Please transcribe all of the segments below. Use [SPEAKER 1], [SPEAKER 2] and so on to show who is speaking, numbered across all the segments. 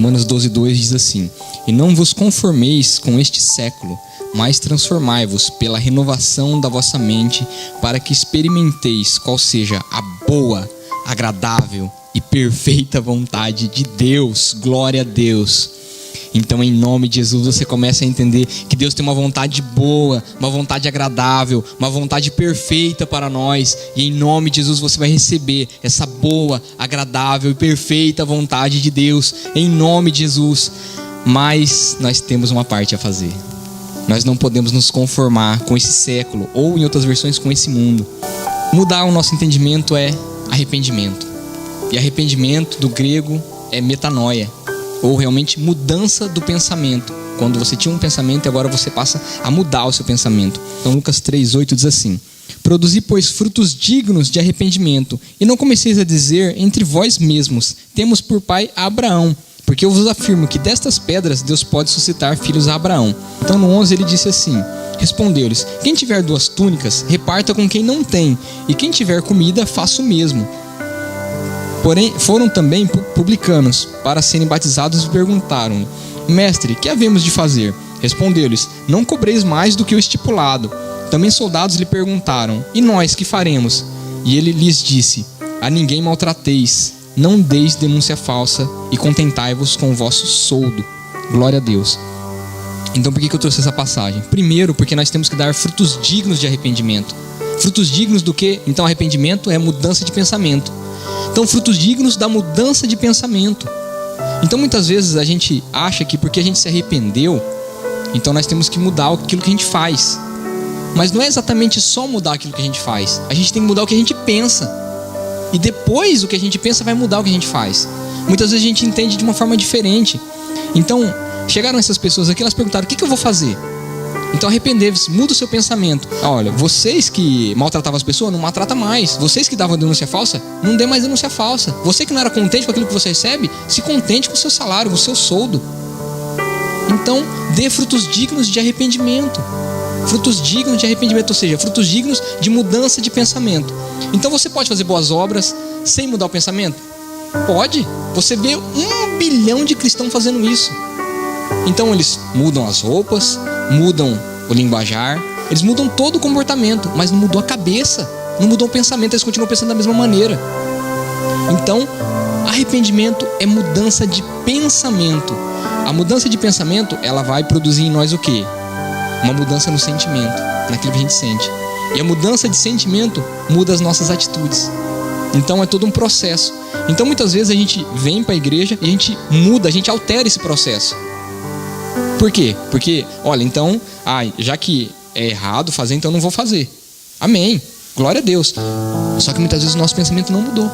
[SPEAKER 1] Romanos 12:2 diz assim: e não vos conformeis com este século, mas transformai-vos pela renovação da vossa mente, para que experimenteis qual seja a boa, agradável e perfeita vontade de Deus. Glória a Deus. Então, em nome de Jesus, você começa a entender que Deus tem uma vontade boa, uma vontade agradável, uma vontade perfeita para nós. E em nome de Jesus você vai receber essa boa, agradável e perfeita vontade de Deus, em nome de Jesus. Mas nós temos uma parte a fazer. Nós não podemos nos conformar com esse século, ou em outras versões, com esse mundo. Mudar o nosso entendimento é arrependimento. E arrependimento do grego é metanoia, ou realmente mudança do pensamento. Quando você tinha um pensamento e agora você passa a mudar o seu pensamento. Então Lucas 3:8 diz assim: produzi, pois, frutos dignos de arrependimento, e não comeceis a dizer entre vós mesmos: temos por pai Abraão, porque eu vos afirmo que destas pedras Deus pode suscitar filhos a Abraão. Então no 11 ele disse assim: respondeu-lhes: quem tiver 2 túnicas, reparta com quem não tem, e quem tiver comida, faça o mesmo. Porém, foram também publicanos para serem batizados e perguntaram-lhe: mestre, que havemos de fazer? Respondeu-lhes: não cobreis mais do que o estipulado. Também soldados lhe perguntaram: e nós que faremos? E ele lhes disse: a ninguém maltrateis, não deis denúncia falsa, e contentai-vos com o vosso soldo. Glória a Deus. Então por que eu trouxe essa passagem? Primeiro, porque nós temos que dar frutos dignos de arrependimento. Frutos dignos do quê? Então arrependimento é mudança de pensamento. Então frutos dignos da mudança de pensamento. Então muitas vezes a gente acha que porque a gente se arrependeu, então nós temos que mudar aquilo que a gente faz. Mas não é exatamente só mudar aquilo que a gente faz. A gente tem que mudar o que a gente pensa. E depois o que a gente pensa vai mudar o que a gente faz. Muitas vezes a gente entende de uma forma diferente. Então chegaram essas pessoas aqui, elas perguntaram: o que eu vou fazer? Então arrepender-se, muda o seu pensamento. Olha, vocês que maltratavam as pessoas, não maltrata mais. Vocês que davam denúncia falsa, não dê mais denúncia falsa. Você que não era contente com aquilo que você recebe, se contente com o seu salário, com o seu soldo. Então, dê frutos dignos de arrependimento. Frutos dignos de arrependimento, ou seja, frutos dignos de mudança de pensamento. Então você pode fazer boas obras sem mudar o pensamento? Pode. Você vê 1 bilhão de cristãos fazendo isso. Então eles mudam as roupas, mudam o linguajar, eles mudam todo o comportamento, mas não mudou a cabeça, não mudou o pensamento, eles continuam pensando da mesma maneira. Então, arrependimento é mudança de pensamento. A mudança de pensamento, ela vai produzir em nós o quê? Uma mudança no sentimento, naquilo que a gente sente. E a mudança de sentimento muda as nossas atitudes. Então é todo um processo. Então muitas vezes a gente vem para a igreja e a gente muda, a gente altera esse processo. Por quê? Porque, olha, então, já que é errado fazer, então não vou fazer. Amém. Glória a Deus. Só que muitas vezes o nosso pensamento não mudou.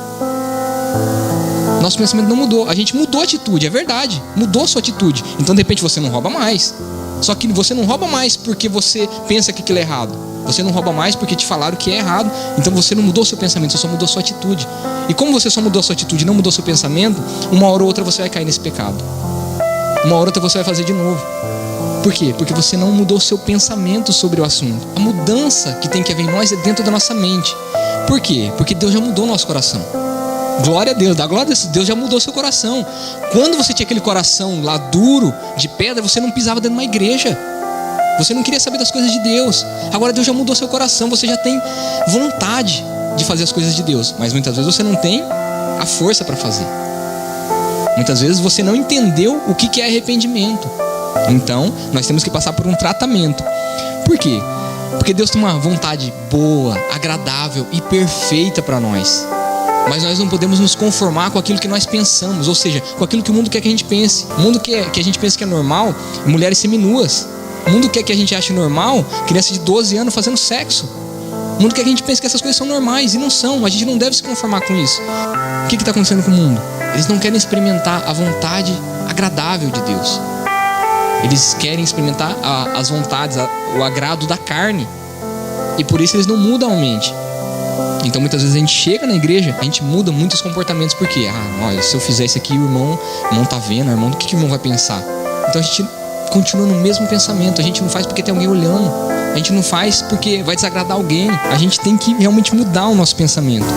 [SPEAKER 1] Nosso pensamento não mudou. A gente mudou a atitude, é verdade. Mudou a sua atitude. Então, de repente, você não rouba mais. Só que você não rouba mais porque você pensa que aquilo é errado. Você não rouba mais porque te falaram que é errado. Então você não mudou o seu pensamento, você só mudou a sua atitude. E como você só mudou a sua atitude e não mudou o seu pensamento, uma hora ou outra você vai cair nesse pecado. Uma hora ou outra você vai fazer de novo. Por quê? Porque você não mudou o seu pensamento sobre o assunto. A mudança que tem que haver em nós é dentro da nossa mente. Por quê? Porque Deus já mudou o nosso coração. Glória a Deus, dá glória a Deus, Deus já mudou o seu coração. Quando você tinha aquele coração lá duro, de pedra, você não pisava dentro de uma igreja. Você não queria saber das coisas de Deus. Agora Deus já mudou seu coração, você já tem vontade de fazer as coisas de Deus. Mas muitas vezes você não tem a força para fazer. Muitas vezes você não entendeu o que é arrependimento. Então, nós temos que passar por um tratamento. Por quê? Porque Deus tem uma vontade boa, agradável e perfeita para nós. Mas nós não podemos nos conformar com aquilo que nós pensamos, ou seja, com aquilo que o mundo quer que a gente pense. O mundo quer que a gente pense que é normal mulheres seminuas. O mundo quer que a gente ache normal criança de 12 anos fazendo sexo. O mundo quer que a gente pense que essas coisas são normais, e não são. A gente não deve se conformar com isso. O que está acontecendo com o mundo? Eles não querem experimentar a vontade agradável de Deus. Eles querem experimentar as vontades, o agrado da carne. E por isso eles não mudam a mente. Então muitas vezes a gente chega na igreja, a gente muda muitos comportamentos. Por quê? Olha, se eu fizer isso aqui, o irmão tá vendo, o irmão, o que o irmão vai pensar? Então a gente continua no mesmo pensamento. A gente não faz porque tem alguém olhando. A gente não faz porque vai desagradar alguém. A gente tem que realmente mudar o nosso pensamento.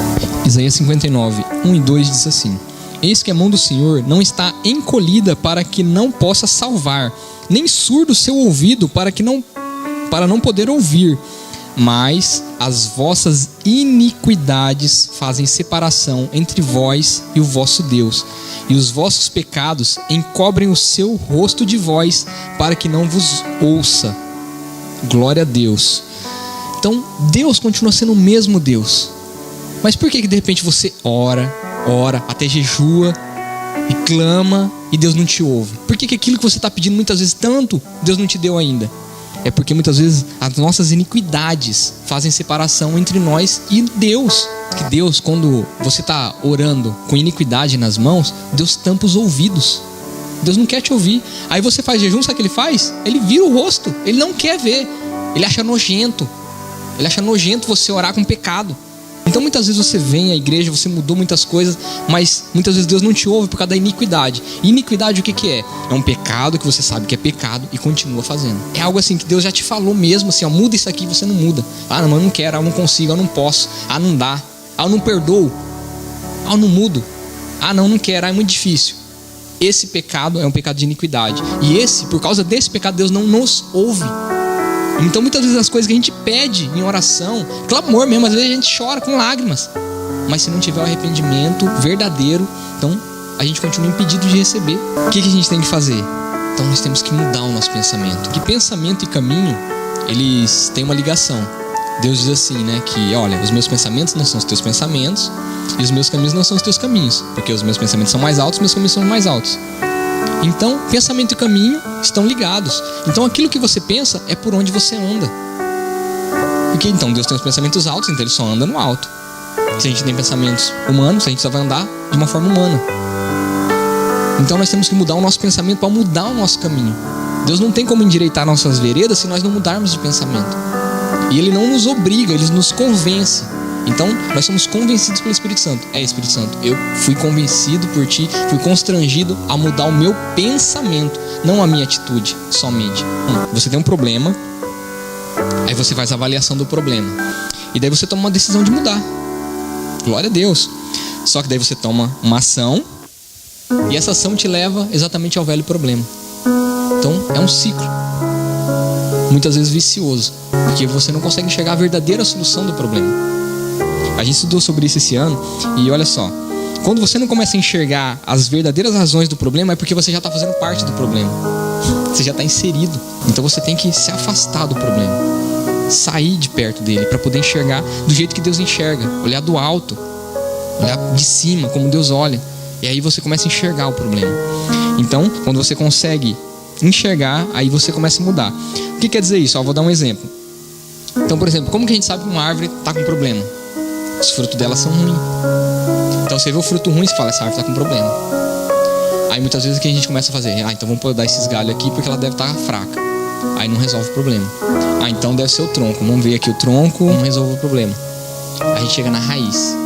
[SPEAKER 1] Isaías 59, 1 e 2 diz assim: Eis que a mão do Senhor não está encolhida para que não possa salvar, nem surdo o seu ouvido para não poder ouvir. Mas as vossas iniquidades fazem separação entre vós e o vosso Deus, e os vossos pecados encobrem o seu rosto de vós, para que não vos ouça. Glória a Deus. Então, Deus continua sendo o mesmo Deus. Mas por que de repente você ora, até jejua e clama e Deus não te ouve? Por que aquilo que você está pedindo muitas vezes tanto, Deus não te deu ainda? É porque muitas vezes as nossas iniquidades fazem separação entre nós e Deus. Que Deus, quando você está orando com iniquidade nas mãos, Deus tampa os ouvidos. Deus não quer te ouvir. Aí você faz jejum, sabe o que ele faz? Ele vira o rosto, ele não quer ver. Ele acha nojento. Ele acha nojento você orar com pecado. Então muitas vezes você vem à igreja, você mudou muitas coisas, mas muitas vezes Deus não te ouve por causa da iniquidade. E iniquidade o que é? É um pecado que você sabe que é pecado e continua fazendo. É algo assim que Deus já te falou mesmo, assim, ó, muda isso aqui e você não muda. Ah, não, eu não quero, eu não consigo, eu não posso. Ah, não dá. Ah, eu não perdoo. Ah, eu não mudo. Ah, não quero, ah, é muito difícil. Esse pecado é um pecado de iniquidade. E por causa desse pecado, Deus não nos ouve. Então muitas vezes as coisas que a gente pede em oração, clamor mesmo, às vezes a gente chora com lágrimas, mas se não tiver o arrependimento verdadeiro, então a gente continua impedido de receber. O que a gente tem que fazer? Então nós temos que mudar o nosso pensamento. Que pensamento e caminho, eles têm uma ligação. Deus diz assim, né, que olha, os meus pensamentos não são os teus pensamentos e os meus caminhos não são os teus caminhos, porque os meus pensamentos são mais altos, os meus caminhos são mais altos. Então, pensamento e caminho estão ligados. Então, aquilo que você pensa é por onde você anda. Porque então Deus tem os pensamentos altos, então Ele só anda no alto. Se a gente tem pensamentos humanos, a gente só vai andar de uma forma humana. Então, nós temos que mudar o nosso pensamento para mudar o nosso caminho. Deus não tem como endireitar nossas veredas se nós não mudarmos de pensamento. E Ele não nos obriga, Ele nos convence. Então, nós somos convencidos pelo Espírito Santo. Espírito Santo, eu fui convencido por Ti, fui constrangido a mudar o meu pensamento, não a minha atitude somente. Você tem um problema, aí você faz a avaliação do problema. E daí você toma uma decisão de mudar. Glória a Deus. Só que daí você toma uma ação, e essa ação te leva exatamente ao velho problema. Então, é um ciclo. Muitas vezes vicioso, porque você não consegue enxergar a verdadeira solução do problema. A gente estudou sobre isso esse ano e olha só, quando você não começa a enxergar as verdadeiras razões do problema, é porque você já está fazendo parte do problema. Você já está inserido. Então você tem que se afastar do problema, sair de perto dele para poder enxergar do jeito que Deus enxerga, olhar do alto, olhar de cima como Deus olha. E aí você começa a enxergar o problema. Então, quando você consegue enxergar, aí você começa a mudar. O que quer dizer isso? Vou dar um exemplo. Então, por exemplo, como que a gente sabe que uma árvore está com problema? Os frutos dela são ruins. Então você vê o fruto ruim e fala, essa árvore está com problema. Aí muitas vezes o que a gente começa a fazer? Então vamos podar esses galhos aqui porque ela deve estar fraca. Aí não resolve o problema. Então deve ser o tronco. Vamos ver aqui o tronco, não resolve o problema. Aí a gente chega na raiz.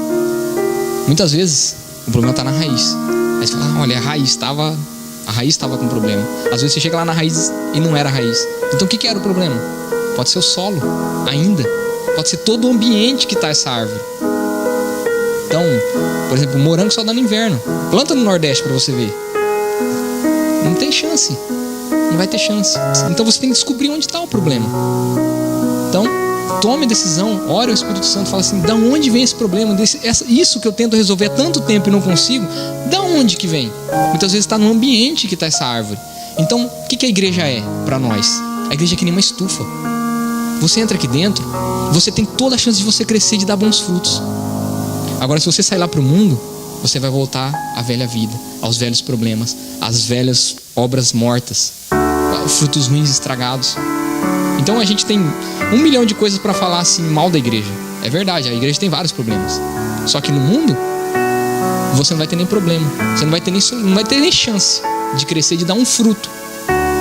[SPEAKER 1] Muitas vezes o problema está na raiz. Aí você fala, olha, a raiz estava com problema. Às vezes você chega lá na raiz e não era a raiz. Então o que era o problema? Pode ser o solo ainda. Pode ser todo o ambiente que está essa árvore. Então, por exemplo, o morango só dá no inverno. Planta no Nordeste para você ver. Não tem chance. Não vai ter chance. Então você tem que descobrir onde está o problema. Então, tome a decisão, ore ao Espírito Santo, fala assim, da onde vem esse problema? Isso que eu tento resolver há tanto tempo e não consigo, da onde que vem? Muitas vezes está no ambiente que está essa árvore. Então, o que a igreja é para nós? A igreja é que nem uma estufa. Você entra aqui dentro, você tem toda a chance de você crescer e de dar bons frutos. Agora, se você sair lá para o mundo, você vai voltar à velha vida, aos velhos problemas, às velhas obras mortas, frutos ruins estragados. Então a gente tem 1 milhão de coisas para falar assim mal da igreja. É verdade, a igreja tem vários problemas. Só que no mundo, você não vai ter nem problema. Você não vai ter nem chance de crescer, de dar um fruto.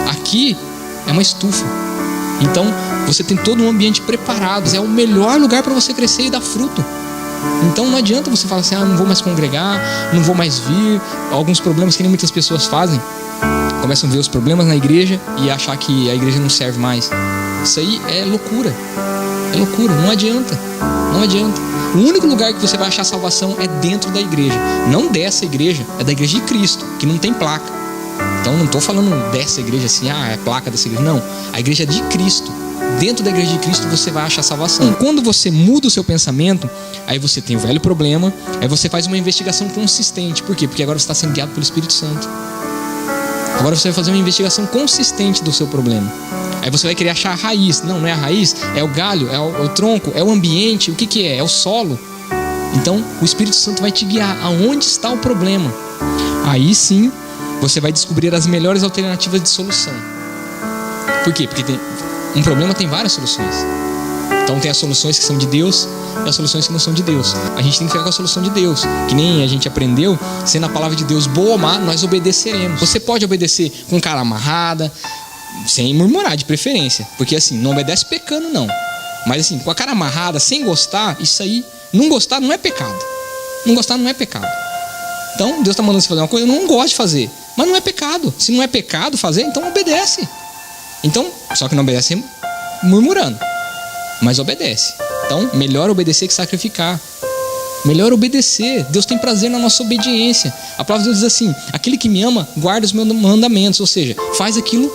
[SPEAKER 1] Aqui é uma estufa. Então, você tem todo um ambiente preparado. É o melhor lugar para você crescer e dar fruto. Então, não adianta você falar assim, não vou mais congregar, não vou mais vir. Alguns problemas que nem muitas pessoas fazem. Começam a ver os problemas na igreja e achar que a igreja não serve mais. Isso aí é loucura. É loucura, não adianta. Não adianta. O único lugar que você vai achar salvação é dentro da igreja. Não dessa igreja, é da igreja de Cristo, que não tem placa. Então não estou falando dessa igreja assim, é placa dessa igreja. Não, a igreja de Cristo. Dentro da igreja de Cristo você vai achar salvação. Quando você muda o seu pensamento, aí você tem o velho problema, aí você faz uma investigação consistente. Por quê? Porque agora você está sendo guiado pelo Espírito Santo. Agora você vai fazer uma investigação consistente do seu problema. Aí você vai querer achar a raiz. Não é a raiz, é o galho, é o tronco, é o ambiente. O que é? É o solo. Então o Espírito Santo vai te guiar aonde está o problema. Aí sim você vai descobrir as melhores alternativas de solução. Por quê? Porque um problema tem várias soluções. Então tem as soluções que são de Deus e as soluções que não são de Deus. A gente tem que ficar com a solução de Deus. Que nem a gente aprendeu, sendo a palavra de Deus boa ou má, nós obedeceremos. Você pode obedecer com cara amarrada, sem murmurar de preferência. Porque assim, não obedece pecando não. Mas assim, com a cara amarrada, sem gostar, isso aí, não gostar não é pecado. Não gostar não é pecado. Então Deus está mandando você fazer uma coisa, eu não gosto de fazer. Mas não é pecado. Se não é pecado fazer, então obedece. Então, só que não obedece murmurando, mas obedece. Então, melhor obedecer que sacrificar. Melhor obedecer. Deus tem prazer na nossa obediência. A palavra de Deus diz assim: aquele que me ama, guarda os meus mandamentos. Ou seja, faz aquilo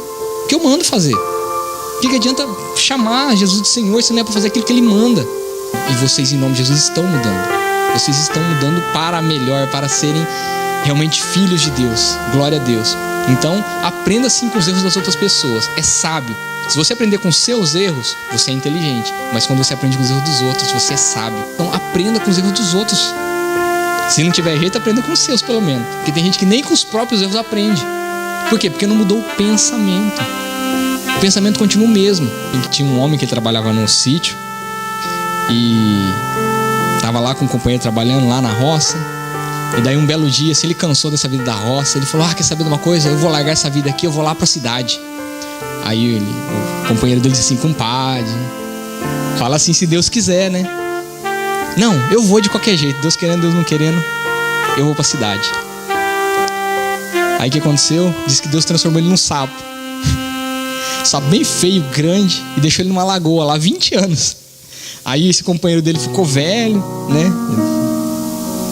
[SPEAKER 1] que eu mando fazer. O que adianta chamar Jesus de Senhor se não é para fazer aquilo que Ele manda? E vocês, em nome de Jesus, estão mudando. Vocês estão mudando para melhor, para serem realmente filhos de Deus. Glória a Deus. Então, aprenda sim com os erros das outras pessoas. É sábio. Se você aprender com os seus erros, você é inteligente. Mas quando você aprende com os erros dos outros, você é sábio. Então, aprenda com os erros dos outros. Se não tiver jeito, aprenda com os seus, pelo menos. Porque tem gente que nem com os próprios erros aprende. Por quê? Porque não mudou o pensamento. O pensamento continua o mesmo. Tinha um homem que trabalhava num sítio e estava lá com um companheiro trabalhando lá na roça. E daí um belo dia, se ele cansou dessa vida da roça, ele falou: quer saber de uma coisa? Eu vou largar essa vida aqui, eu vou lá para a cidade. Aí o companheiro dele disse assim: compadre, fala assim se Deus quiser, né? Não, eu vou de qualquer jeito, Deus querendo, Deus não querendo, eu vou para a cidade. Aí o que aconteceu? Diz que Deus transformou ele num sapo. Sapo bem feio, grande, e deixou ele numa lagoa lá 20 anos. Aí esse companheiro dele ficou velho, né?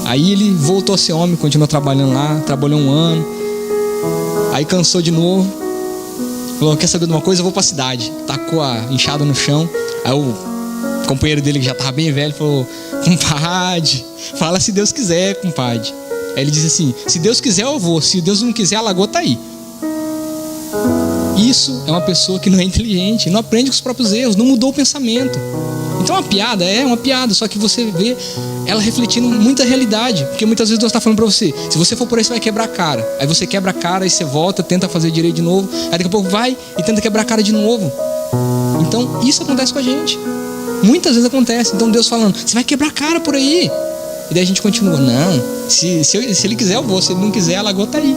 [SPEAKER 1] Aí ele voltou a ser homem, continuou trabalhando lá, trabalhou 1 ano. Aí cansou de novo. Falou: quer saber de uma coisa? Eu vou pra cidade. Tacou a enxada no chão. Aí o companheiro dele, que já tava bem velho, falou: compadre, fala se Deus quiser, compadre. Aí ele disse assim: se Deus quiser eu vou, se Deus não quiser a lagoa tá aí. Isso é uma pessoa que não é inteligente, não aprende com os próprios erros, não mudou o pensamento. Então uma piada é uma piada, só que você vê ela refletindo muita realidade. Porque muitas vezes Deus está falando para você: se você for por aí, você vai quebrar a cara. Aí você quebra a cara, aí você volta, tenta fazer direito de novo. Aí daqui a pouco vai e tenta quebrar a cara de novo. Então isso acontece com a gente. Muitas vezes acontece. Então Deus falando: você vai quebrar a cara por aí. E daí a gente continua: não, se Ele quiser eu vou, se Ele não quiser a lagoa tá aí.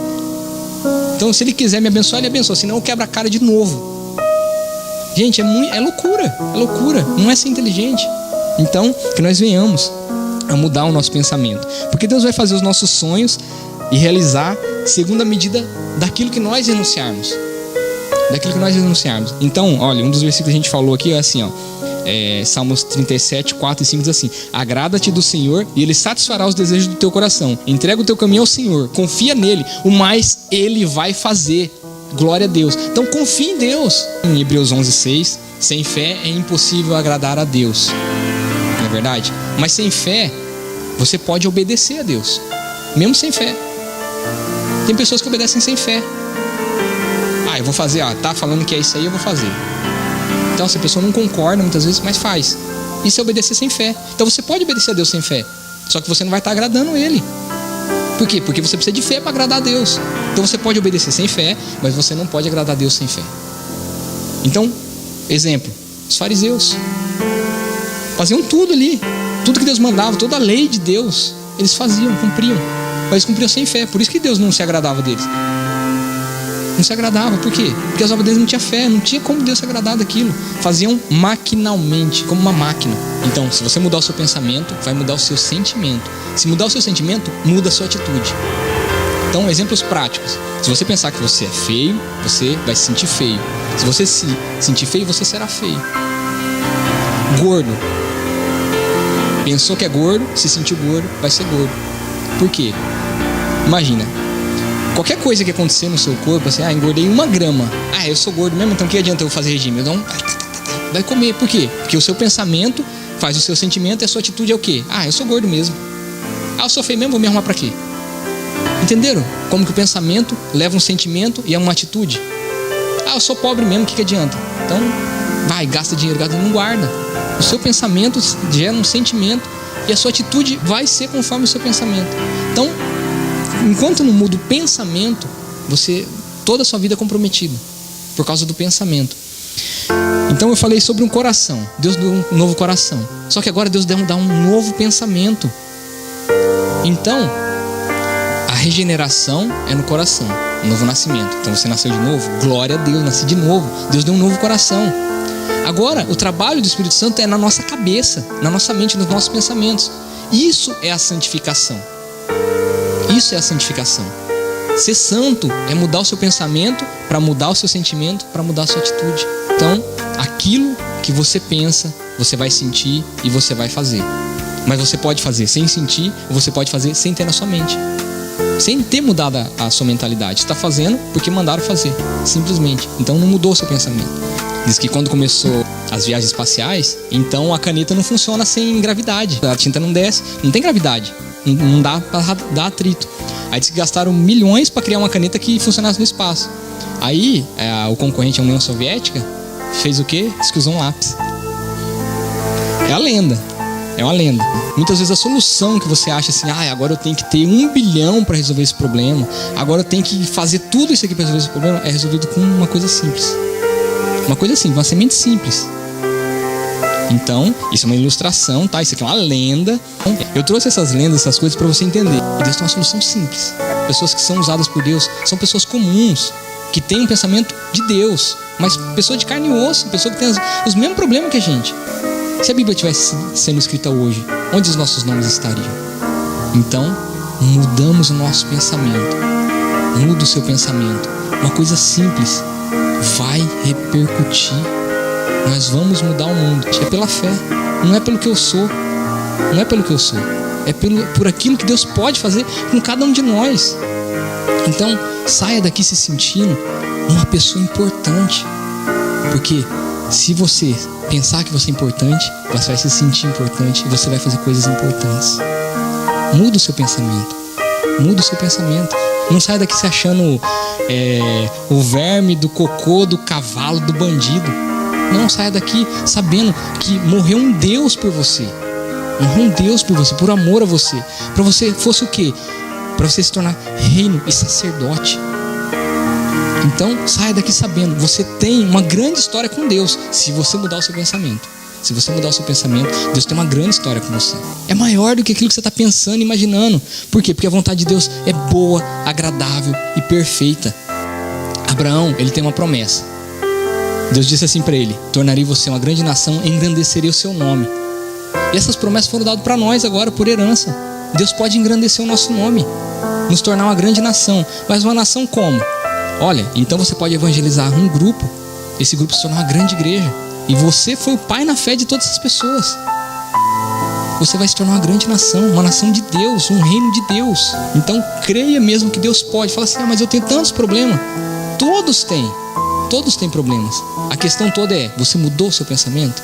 [SPEAKER 1] Então se Ele quiser me abençoar, Ele abençoa, senão eu quebro a cara de novo. Gente, é loucura, não é ser inteligente. Então, que nós venhamos a mudar o nosso pensamento, porque Deus vai fazer os nossos sonhos e realizar segundo a medida daquilo que nós renunciarmos. Então, olha, um dos versículos que a gente falou aqui é assim, Salmos 37, 4 e 5 diz assim: agrada-te do Senhor e Ele satisfará os desejos do teu coração. Entrega o teu caminho ao Senhor, confia nele, o mais Ele vai fazer. Glória a Deus. Então confie em Deus. Em Hebreus 11:6, sem fé é impossível agradar a Deus. Não é verdade? Mas sem fé, você pode obedecer a Deus, mesmo sem fé. Tem pessoas que obedecem sem fé. Eu vou fazer, tá falando que é isso aí, eu vou fazer. Então essa pessoa não concorda muitas vezes, mas faz. Isso é obedecer sem fé. Então você pode obedecer a Deus sem fé, só que você não vai estar agradando Ele. Por quê? Porque você precisa de fé para agradar a Deus. Então você pode obedecer sem fé, mas você não pode agradar a Deus sem fé. Então, exemplo, os fariseus faziam tudo ali, tudo que Deus mandava, toda a lei de Deus, eles faziam, cumpriam. Mas eles cumpriam sem fé, por isso que Deus não se agradava deles. Não se agradava, por quê? Porque as obras deles não tinham fé, não tinha como Deus se agradar daquilo. Faziam maquinalmente, como uma máquina. Então, se você mudar o seu pensamento, vai mudar o seu sentimento. Se mudar o seu sentimento, muda a sua atitude. Então, exemplos práticos. Se você pensar que você é feio, você vai se sentir feio. Se você se sentir feio, você será feio. Gordo. Pensou que é gordo, se sentiu gordo, vai ser gordo. Por quê? Imagina, qualquer coisa que acontecer no seu corpo, assim, engordei 1 grama. Eu sou gordo mesmo, então que adianta eu fazer regime? Eu vai comer. Por quê? Porque o seu pensamento faz o seu sentimento e a sua atitude é o quê? Eu sou gordo mesmo. Eu sou feio mesmo, vou me arrumar pra quê? Entenderam? Como que o pensamento leva um sentimento e é uma atitude? Eu sou pobre mesmo, o que adianta? Então, gasta dinheiro, não guarda. O seu pensamento gera um sentimento e a sua atitude vai ser conforme o seu pensamento. Então, enquanto não muda o pensamento, toda a sua vida é comprometida por causa do pensamento. Então eu falei sobre um coração. Deus deu um novo coração. Só que agora Deus dá um novo pensamento. Então, a regeneração é no coração, o novo nascimento. Então você nasceu de novo, glória a Deus, nasci de novo. Deus deu um novo coração. Agora, o trabalho do Espírito Santo é na nossa cabeça, na nossa mente, nos nossos pensamentos. Isso é a santificação. Isso é a santificação. Ser santo é mudar o seu pensamento para mudar o seu sentimento, para mudar a sua atitude. Então, aquilo que você pensa, você vai sentir e você vai fazer. Mas você pode fazer sem sentir, ou você pode fazer sem ter na sua mente, sem ter mudado a sua mentalidade. Você está fazendo porque mandaram fazer, simplesmente. Então não mudou o seu pensamento. Diz que quando começou as viagens espaciais, então a caneta não funciona sem gravidade. A tinta não desce, não tem gravidade, não dá para dar atrito. Aí diz que gastaram milhões para criar uma caneta que funcionasse no espaço. Aí o concorrente, a União Soviética, fez o quê? Diz que usou um lápis. É a lenda. É uma lenda. Muitas vezes a solução que você acha assim, agora eu tenho que ter 1 bilhão para resolver esse problema, agora eu tenho que fazer tudo isso aqui para resolver esse problema, é resolvido com uma coisa simples. Uma coisa simples, uma semente simples. Então, isso é uma ilustração, tá? Isso aqui é uma lenda. Eu trouxe essas lendas, essas coisas para você entender. E Deus tem uma solução simples. Pessoas que são usadas por Deus são pessoas comuns, que têm um pensamento de Deus, mas pessoa de carne e osso, pessoa que tem os mesmos problemas que a gente. Se a Bíblia estivesse sendo escrita hoje, onde os nossos nomes estariam? Então, mudamos o nosso pensamento. Muda o seu pensamento. Uma coisa simples vai repercutir. Nós vamos mudar o mundo. É pela fé. Não é pelo que eu sou. Não é pelo que eu sou. É por aquilo que Deus pode fazer com cada um de nós. Então, saia daqui se sentindo uma pessoa importante. Porque se você pensar que você é importante, você vai se sentir importante e você vai fazer coisas importantes. Muda o seu pensamento. Muda o seu pensamento. Não saia daqui se achando o verme do cocô, do cavalo, do bandido. Não, saia daqui sabendo que morreu um Deus por você. Morreu um Deus por você, por amor a você. Para você fosse o quê? Para você se tornar reino e sacerdote. Então, saia daqui sabendo, você tem uma grande história com Deus, se você mudar o seu pensamento. Se você mudar o seu pensamento, Deus tem uma grande história com você. É maior do que aquilo que você está pensando e imaginando. Por quê? Porque a vontade de Deus é boa, agradável e perfeita. Abraão, ele tem uma promessa. Deus disse assim para ele: tornarei você uma grande nação e engrandecerei o seu nome. E essas promessas foram dadas para nós agora por herança. Deus pode engrandecer o nosso nome, nos tornar uma grande nação. Mas uma nação como? Olha, então você pode evangelizar um grupo, esse grupo se tornar uma grande igreja, e você foi o pai na fé de todas essas pessoas. Você vai se tornar uma grande nação, uma nação de Deus, um reino de Deus. Então creia mesmo que Deus pode. Fala assim: mas eu tenho tantos problemas. Todos têm problemas. A questão toda é, você mudou o seu pensamento?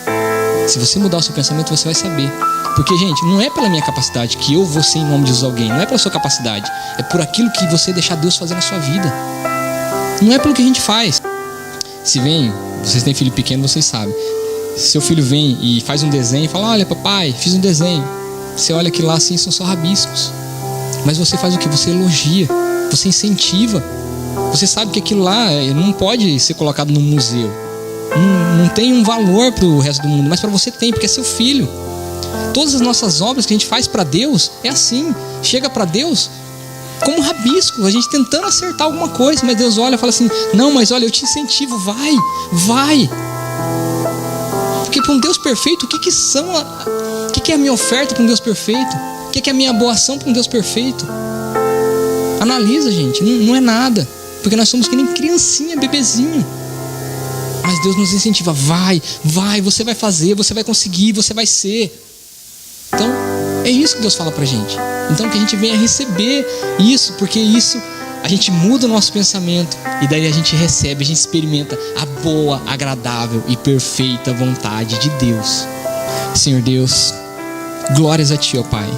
[SPEAKER 1] Se você mudar o seu pensamento, você vai saber. Porque, gente, não é pela minha capacidade que eu vou ser em nome de Jesus alguém. Não é pela sua capacidade. É por aquilo que você deixar Deus fazer na sua vida. Não é pelo que a gente faz. Se vem, vocês têm filho pequeno, vocês sabem. Se seu filho vem e faz um desenho e fala: olha, papai, fiz um desenho. Você olha que lá assim são só rabiscos. Mas você faz o que? Você elogia, você incentiva. Você sabe que aquilo lá não pode ser colocado no museu. Não tem um valor para o resto do mundo, mas para você tem, porque é seu filho. Todas as nossas obras que a gente faz para Deus é assim. Chega para Deus como um rabisco, a gente tentando acertar alguma coisa, mas Deus olha e fala assim: não, mas olha, eu te incentivo, vai. Porque para um Deus perfeito, o que é a minha oferta para um Deus perfeito? O que é a minha boa ação para um Deus perfeito? Analisa, gente, não é nada, porque nós somos que nem criancinha, bebezinho. Mas Deus nos incentiva: vai, você vai fazer, você vai conseguir, você vai ser. Então, é isso que Deus fala pra gente. Então, que a gente venha receber isso, porque isso a gente muda o nosso pensamento e daí a gente recebe, a gente experimenta a boa, agradável e perfeita vontade de Deus. Senhor Deus, glórias a Ti, ó Pai.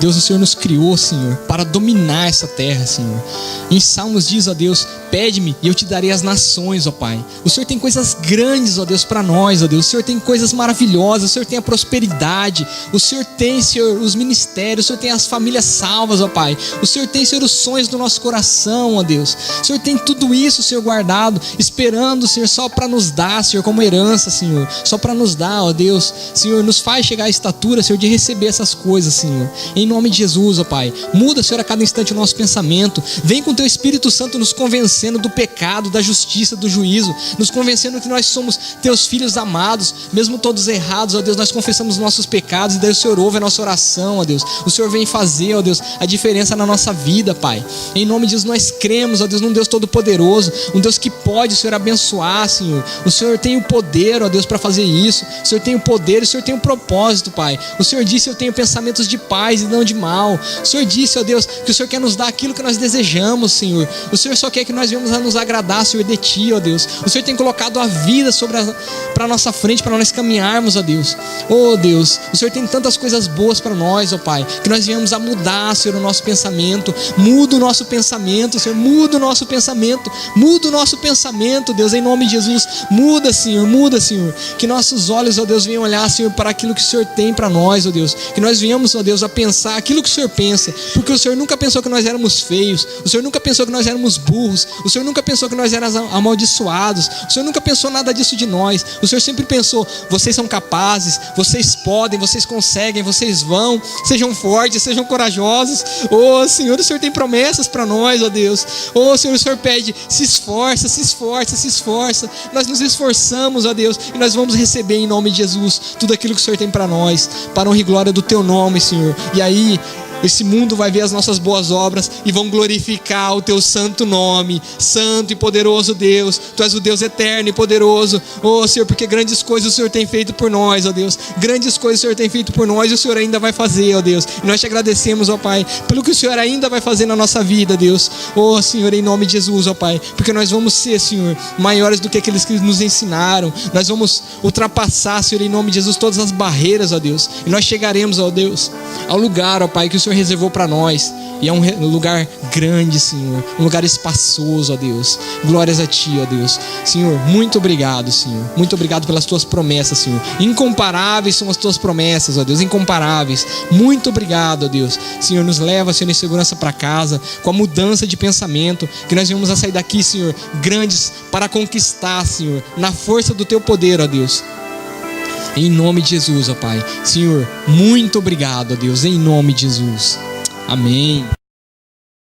[SPEAKER 1] Deus, o Senhor nos criou, Senhor, para dominar essa terra, Senhor. Em Salmos diz, ó Deus, pede-me e eu te darei as nações, ó Pai. O Senhor tem coisas grandes, ó Deus, para nós, ó Deus. O Senhor tem coisas maravilhosas, o Senhor tem a prosperidade. O Senhor tem, Senhor, os ministérios. O Senhor tem as famílias salvas, ó Pai. O Senhor tem, Senhor, os sonhos do nosso coração, ó Deus. O Senhor tem tudo isso, Senhor, guardado, esperando, Senhor, só para nos dar, Senhor, como herança, Senhor. Só para nos dar, ó Deus. Senhor, nos faz chegar à estatura, Senhor, de receber essas coisas, Senhor. Em nome de Jesus, ó Pai. Muda, Senhor, a cada instante o nosso pensamento. Vem com Teu Espírito Santo nos convencendo do pecado, da justiça, do juízo. Nos convencendo que nós somos Teus filhos amados. Mesmo todos errados, ó Deus, nós confessamos nossos pecados. E daí o Senhor ouve a nossa oração, ó Deus. O Senhor vem fazer, ó Deus, a diferença na nossa vida, Pai. Em nome de Jesus, nós cremos, ó Deus, num Deus Todo-Poderoso. Um Deus que pode, Senhor, abençoar, Senhor. O Senhor tem o poder, ó Deus, para fazer isso. O Senhor tem o poder, o Senhor tem o propósito, Pai. O Senhor disse, eu tenho pensamentos de paz e não de mal. O Senhor disse, ó Deus, que o Senhor quer nos dar aquilo que nós desejamos, Senhor. O Senhor só quer que nós venhamos a nos agradar, Senhor, de Ti, ó Deus. O Senhor tem colocado a vida para a nossa frente, para nós caminharmos, ó Deus. Ó Deus, o Senhor tem tantas coisas boas para nós, ó Pai, que nós venhamos a mudar, Senhor, o nosso pensamento. Muda o nosso pensamento, Senhor, muda o nosso pensamento. Muda o nosso pensamento, Deus, em nome de Jesus. Muda, Senhor, que nossos olhos, ó Deus, venham olhar, Senhor, para aquilo que o Senhor tem para nós, ó Deus. Que nós venhamos, ó Deus, a pensar aquilo que o Senhor pensa, porque o Senhor nunca pensou que nós éramos feios, o Senhor nunca pensou que nós éramos burros, o Senhor nunca pensou que nós éramos amaldiçoados, o Senhor nunca pensou nada disso de nós. O Senhor sempre pensou, vocês são capazes, vocês podem, vocês conseguem, vocês vão, sejam fortes, sejam corajosos. Oh Senhor, o Senhor tem promessas para nós, ó Deus. Oh Senhor, o Senhor pede, se esforça, se esforça, se esforça. Nós nos esforçamos, ó Deus, e nós vamos receber em nome de Jesus tudo aquilo que o Senhor tem para nós, para honra e glória do Teu nome, Senhor. E aí esse mundo vai ver as nossas boas obras e vão glorificar o Teu santo nome. Santo e poderoso Deus, Tu és o Deus eterno e poderoso. Oh Senhor, porque grandes coisas o Senhor tem feito por nós, ó Deus. Grandes coisas o Senhor tem feito por nós e o Senhor ainda vai fazer, ó Deus. E nós Te agradecemos, ó Pai, pelo que o Senhor ainda vai fazer na nossa vida, Deus. Oh Senhor, em nome de Jesus, ó Pai, porque nós vamos ser, Senhor, maiores do que aqueles que nos ensinaram. Nós vamos ultrapassar, Senhor, em nome de Jesus, todas as barreiras, ó Deus. E nós chegaremos, ó Deus, ao lugar, ó Pai, que o Senhor reservou para nós. E é um lugar grande, Senhor, um lugar espaçoso, ó Deus. Glórias a Ti, ó Deus. Senhor, muito obrigado, Senhor. Muito obrigado pelas Tuas promessas, Senhor. Incomparáveis são as Tuas promessas, ó Deus, incomparáveis. Muito obrigado, ó Deus. Senhor, nos leva, Senhor, em segurança para casa, com a mudança de pensamento, que nós venhamos a sair daqui, Senhor, grandes para conquistar, Senhor, na força do Teu poder, ó Deus. Em nome de Jesus, ó Pai. Senhor, muito obrigado, ó Deus, em nome de Jesus. Amém.